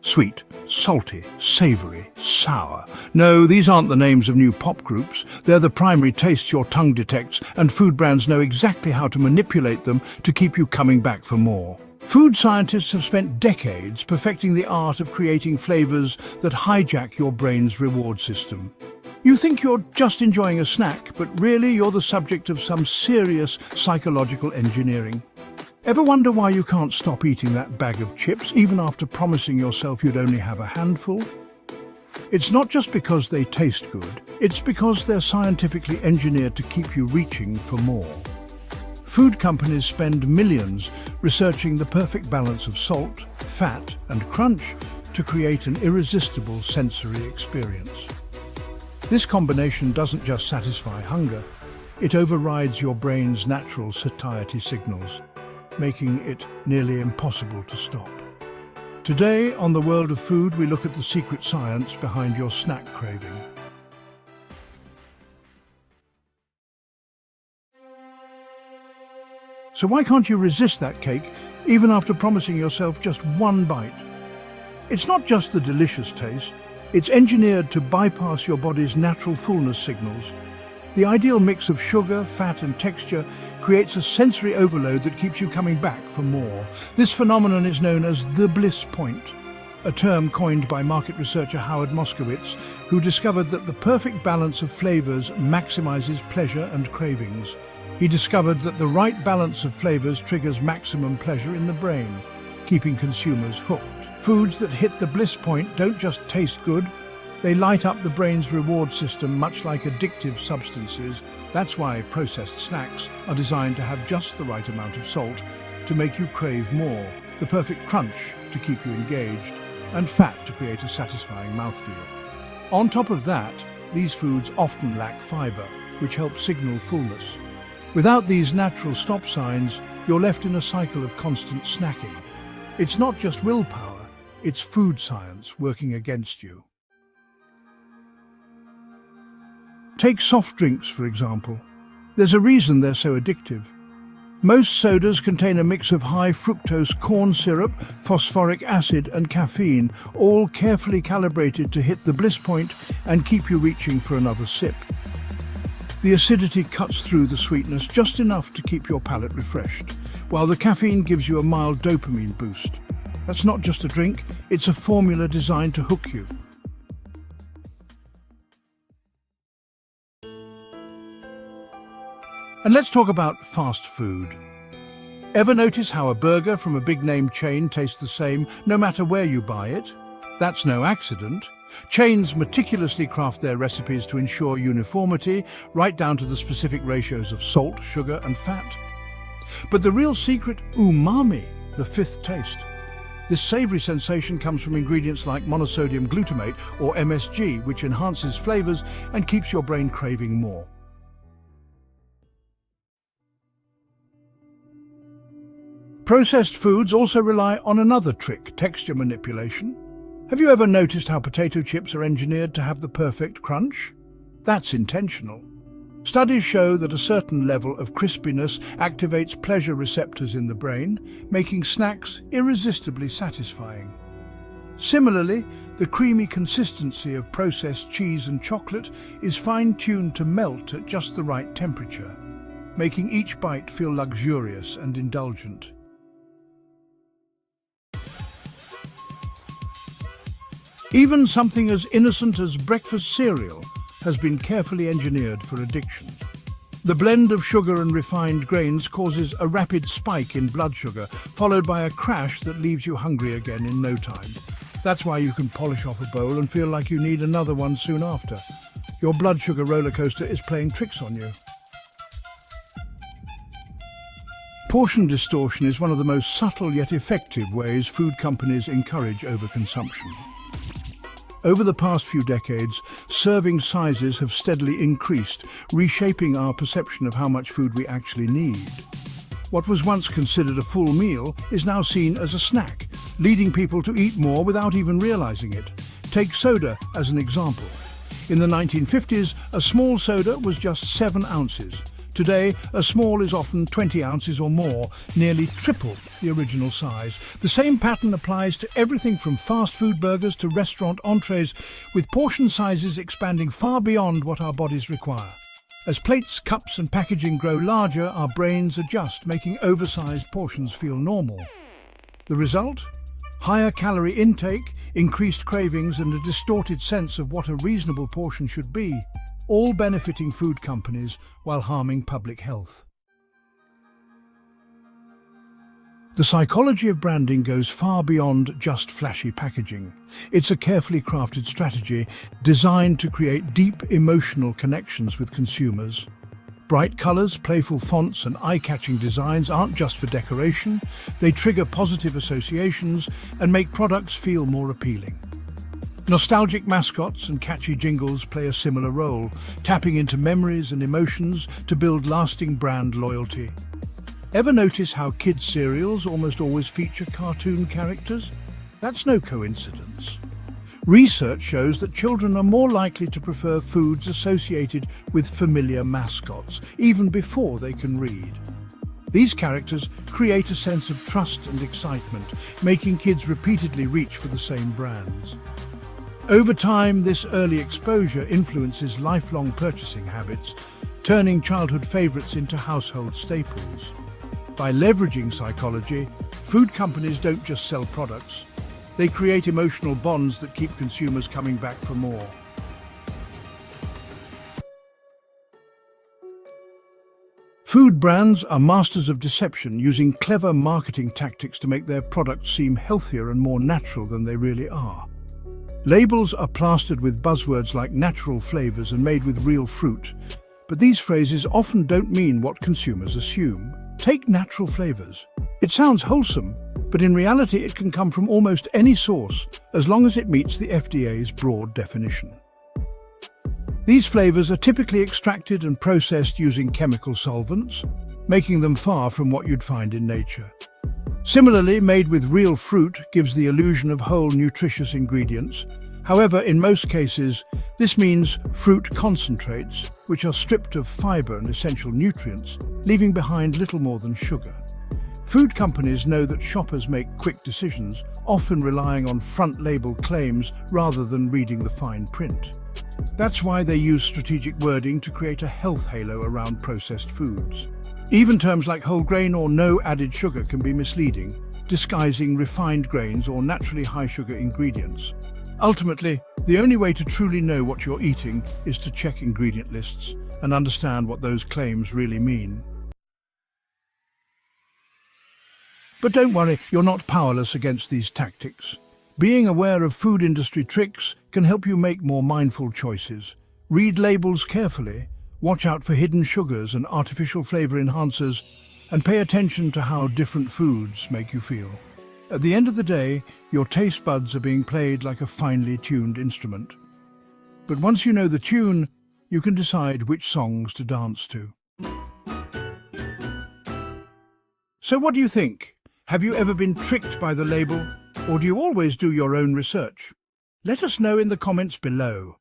Sweet, salty, savoury, sour. No, these aren't the names of new pop groups. They're the primary tastes your tongue detects, and food brands know exactly how to manipulate them to keep you coming back for more. Food scientists have spent decades perfecting the art of creating flavours that hijack your brain's reward system. You think you're just enjoying a snack, but really you're the subject of some serious psychological engineering. Ever wonder why you can't stop eating that bag of chips, even after promising yourself you'd only have a handful? It's not just because they taste good, it's because they're scientifically engineered to keep you reaching for more. Food companies spend millions researching the perfect balance of salt, fat, and crunch to create an irresistible sensory experience. This combination doesn't just satisfy hunger, it overrides your brain's natural satiety signals, making it nearly impossible to stop. Today, on The World of Food, we look at the secret science behind your snack craving. So why can't you resist that cake, even after promising yourself just one bite? It's not just the delicious taste, it's engineered to bypass your body's natural fullness signals. The ideal mix of sugar, fat and texture creates a sensory overload that keeps you coming back for more. This phenomenon is known as the bliss point, a term coined by market researcher Howard Moskowitz, who discovered that the perfect balance of flavors maximizes pleasure and cravings. He discovered that the right balance of flavors triggers maximum pleasure in the brain, keeping consumers hooked. Foods that hit the bliss point don't just taste good, they light up the brain's reward system much like addictive substances. That's why processed snacks are designed to have just the right amount of salt to make you crave more, the perfect crunch to keep you engaged, and fat to create a satisfying mouthfeel. On top of that, these foods often lack fiber, which helps signal fullness. Without these natural stop signs, you're left in a cycle of constant snacking. It's not just willpower, it's food science working against you. Take soft drinks, for example. There's a reason they're so addictive. Most sodas contain a mix of high fructose corn syrup, phosphoric acid and caffeine, all carefully calibrated to hit the bliss point and keep you reaching for another sip. The acidity cuts through the sweetness just enough to keep your palate refreshed, while the caffeine gives you a mild dopamine boost. That's not just a drink, it's a formula designed to hook you. And let's talk about fast food. Ever notice how a burger from a big-name chain tastes the same no matter where you buy it? That's no accident. Chains meticulously craft their recipes to ensure uniformity, right down to the specific ratios of salt, sugar and fat. But the real secret, umami, the fifth taste. This savory sensation comes from ingredients like monosodium glutamate, or MSG, which enhances flavors and keeps your brain craving more. Processed foods also rely on another trick, texture manipulation. Have you ever noticed how potato chips are engineered to have the perfect crunch? That's intentional. Studies show that a certain level of crispiness activates pleasure receptors in the brain, making snacks irresistibly satisfying. Similarly, the creamy consistency of processed cheese and chocolate is fine-tuned to melt at just the right temperature, making each bite feel luxurious and indulgent. Even something as innocent as breakfast cereal has been carefully engineered for addiction. The blend of sugar and refined grains causes a rapid spike in blood sugar, followed by a crash that leaves you hungry again in no time. That's why you can polish off a bowl and feel like you need another one soon after. Your blood sugar roller coaster is playing tricks on you. Portion distortion is one of the most subtle yet effective ways food companies encourage overconsumption. Over the past few decades, serving sizes have steadily increased, reshaping our perception of how much food we actually need. What was once considered a full meal is now seen as a snack, leading people to eat more without even realizing it. Take soda as an example. In the 1950s, a small soda was just 7 ounces. Today, a small is often 20 ounces or more, nearly triple the original size. The same pattern applies to everything from fast food burgers to restaurant entrees, with portion sizes expanding far beyond what our bodies require. As plates, cups and packaging grow larger, our brains adjust, making oversized portions feel normal. The result? Higher calorie intake, increased cravings and a distorted sense of what a reasonable portion should be, all benefiting food companies while harming public health. The psychology of branding goes far beyond just flashy packaging. It's a carefully crafted strategy designed to create deep emotional connections with consumers. Bright colours, playful fonts and eye-catching designs aren't just for decoration, they trigger positive associations and make products feel more appealing. Nostalgic mascots and catchy jingles play a similar role, tapping into memories and emotions to build lasting brand loyalty. Ever notice how kids' cereals almost always feature cartoon characters? That's no coincidence. Research shows that children are more likely to prefer foods associated with familiar mascots, even before they can read. These characters create a sense of trust and excitement, making kids repeatedly reach for the same brands. Over time, this early exposure influences lifelong purchasing habits, turning childhood favorites into household staples. By leveraging psychology, food companies don't just sell products. They create emotional bonds that keep consumers coming back for more. Food brands are masters of deception, using clever marketing tactics to make their products seem healthier and more natural than they really are. Labels are plastered with buzzwords like natural flavors and made with real fruit, but these phrases often don't mean what consumers assume. Take natural flavors. It sounds wholesome, but in reality it can come from almost any source, as long as it meets the FDA's broad definition. These flavors are typically extracted and processed using chemical solvents, making them far from what you'd find in nature. Similarly, made with real fruit gives the illusion of whole, nutritious ingredients. However, in most cases, this means fruit concentrates, which are stripped of fiber and essential nutrients, leaving behind little more than sugar. Food companies know that shoppers make quick decisions, often relying on front-label claims rather than reading the fine print. That's why they use strategic wording to create a health halo around processed foods. Even terms like whole grain or no added sugar can be misleading, disguising refined grains or naturally high-sugar ingredients. Ultimately, the only way to truly know what you're eating is to check ingredient lists and understand what those claims really mean. But don't worry, you're not powerless against these tactics. Being aware of food industry tricks can help you make more mindful choices. Read labels carefully, watch out for hidden sugars and artificial flavor enhancers, and pay attention to how different foods make you feel. At the end of the day, your taste buds are being played like a finely tuned instrument. But once you know the tune, you can decide which songs to dance to. So what do you think? Have you ever been tricked by the label, or do you always do your own research? Let us know in the comments below.